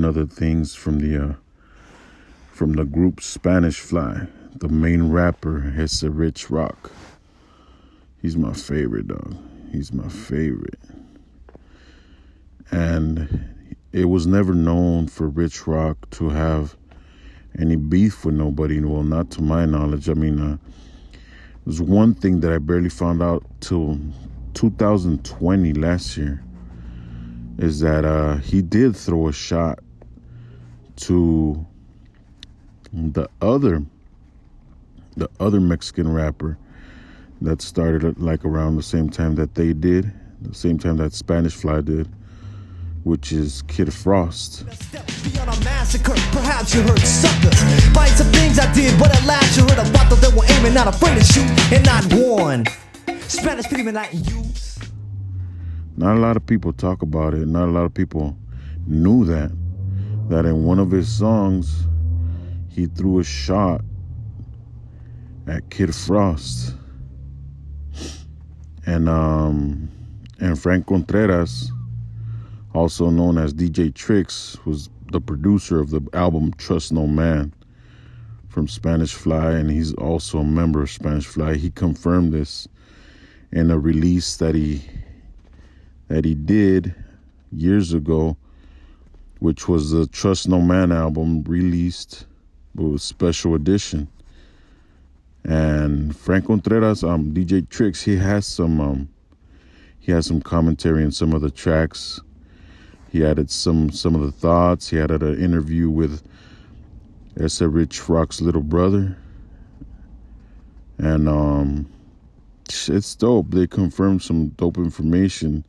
among other things, from the group Spanish Fly, the main rapper, Ese Rich Rock. He's my favorite, dog. He's my favorite. And it was never known for Rich Rock to have any beef with nobody. Well, not to my knowledge. I mean, there's one thing that I barely found out till 2020, last year, is that he did throw a shot to the other Mexican rapper that started like around the same time that they did, the same time that Spanish Fly did, which is Kid Frost. Beyond a massacre, perhaps you heard suckers. Fight some things I did, but at last you heard a vato that were aiming, not afraid to shoot, and not one. Spanish people not use. Not a lot of people talk about it. Not a lot of people knew that in one of his songs, he threw a shot at Kid Frost. And Frank Contreras, also known as DJ Tricks, was the producer of the album Trust No Man from Spanish Fly, and he's also a member of Spanish Fly. He confirmed this in a release that he did years ago, which was the Trust No Man album released with a special edition. And Frank Contreras, DJ Tricks, he has some commentary in some of the tracks. He added some of the thoughts. He added an interview with Ese Rich Rock's little brother. And it's dope. They confirmed some dope information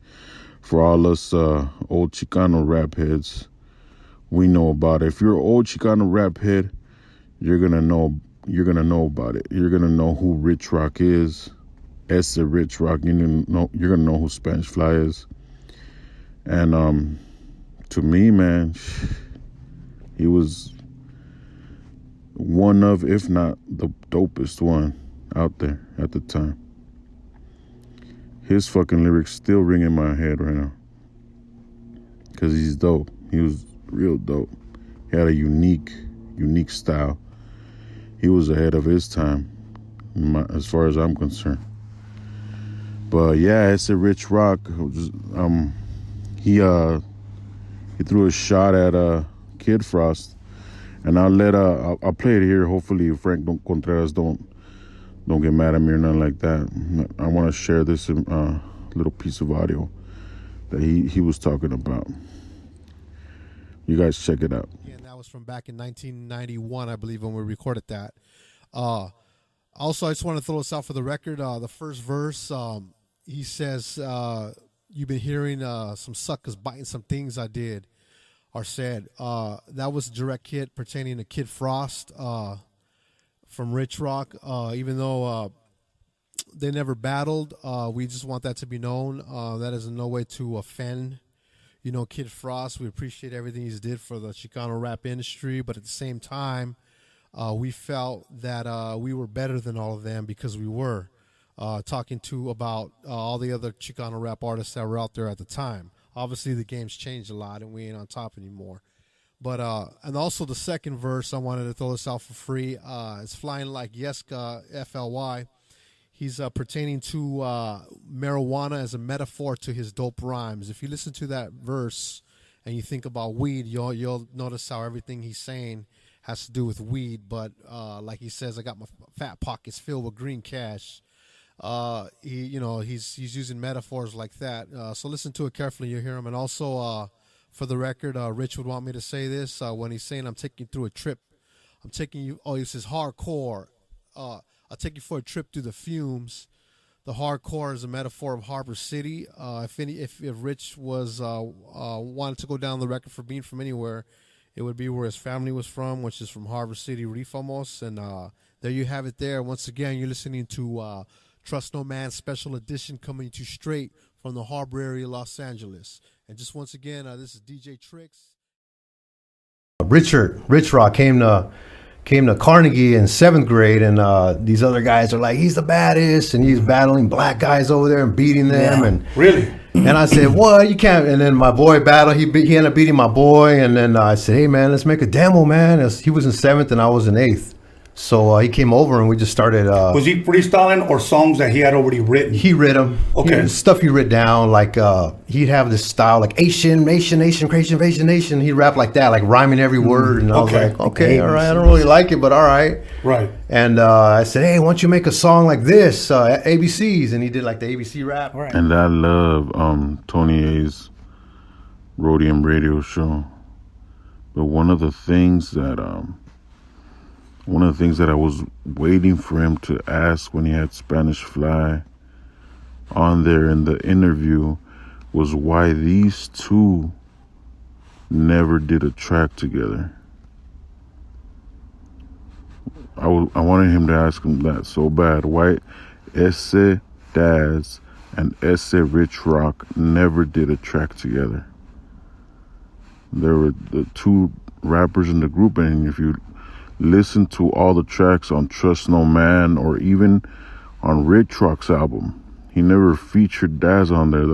for all us old Chicano rap heads. We know about it. If you're an old Chicano rap head, you're gonna know about it. You're gonna know who Rich Rock is. Ese Rich Rock. You're gonna know who Spanish Fly is. And to me, man, he was one of, if not the dopest one out there at the time. His fucking lyrics still ring in my head right now, because he's dope. He was real dope. He had a unique style. He was ahead of his time, as far as I'm concerned. But yeah, it's a Rich Rock. He threw a shot at Kid Frost, and I'll play it here. Hopefully Frank Contreras don't get mad at me or nothing like that. I want to share this little piece of audio that he was talking about. You guys check it out. Yeah, and that was from back in 1991, I believe, when we recorded that. Also, I just want to throw this out for the record. The first verse, he says, you've been hearing some suckers biting some things I did or said. That was a direct hit pertaining to Kid Frost from Rich Rock. Even though they never battled, we just want that to be known. That is in no way to offend, Kid Frost. We appreciate everything he's did for the Chicano rap industry, but at the same time, we felt that we were better than all of them because we were talking about all the other Chicano rap artists that were out there at the time. Obviously, the game's changed a lot, and we ain't on top anymore. But and also the second verse, I wanted to throw this out for free. It's Flying Like Yeska, FLY. He's pertaining to marijuana as a metaphor to his dope rhymes. If you listen to that verse and you think about weed, you'll notice how everything he's saying has to do with weed. But like he says, I got my fat pockets filled with green cash. He's using metaphors like that. So listen to it carefully. You'll hear him. And also, for the record, Rich would want me to say this when he's saying I'm taking you through a trip. I'm taking you. Oh, he says hardcore. I'll take you for a trip through the fumes. The hardcore is a metaphor of Harbor City. If Rich was wanted to go down the record for being from anywhere, it would be where his family was from, which is from Harbor City, Rifamos. And there you have it there. Once again, you're listening to Trust No Man Special Edition, coming to you straight from the Harbor area, Los Angeles. And just once again, this is DJ Tricks. Rich Rock came to Carnegie in 7th grade, and these other guys are like, he's the baddest, and he's battling black guys over there and beating them. Yeah. And really, And I said, "What? You can't." And then my boy battled. He ended up beating my boy. And then I said, "Hey man, let's make a demo, man." He was in 7th and I was in 8th. So he came over and we just started. Was he freestyling or songs that he had already written? He read them. Okay. Stuff he writ down. Like he'd have this style like Asian, Creation, Asian Nation. He'd rap like that, like rhyming every word. And I was like, okay, all right. I don't really like it, but all right. Right. And I said, hey, why don't you make a song like this, ABCs? And he did like the ABC rap. Right. And I love Tony A's Rhodium radio show. But one of the things that I was waiting for him to ask when he had Spanish Fly on there in the interview was why these two never did a track together. I wanted him to ask him that so bad. Why Ese Daz and Ese Rich Rock never did a track together. There were the two rappers in the group, and if you listen to all the tracks on Trust No Man or even on Rich Rock's album, he never featured Daz on there.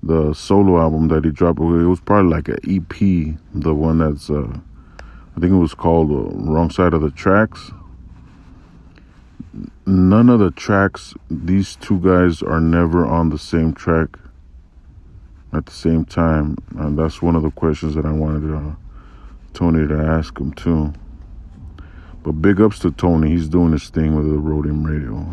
The solo album that he dropped, it was probably like an EP, the one that's I think it was called Wrong Side of the Tracks. None of the tracks, these two guys are never on the same track at the same time, and that's one of the questions that I wanted Tony to ask him too. But big ups to Tony. He's doing his thing with the Rhodium Radio.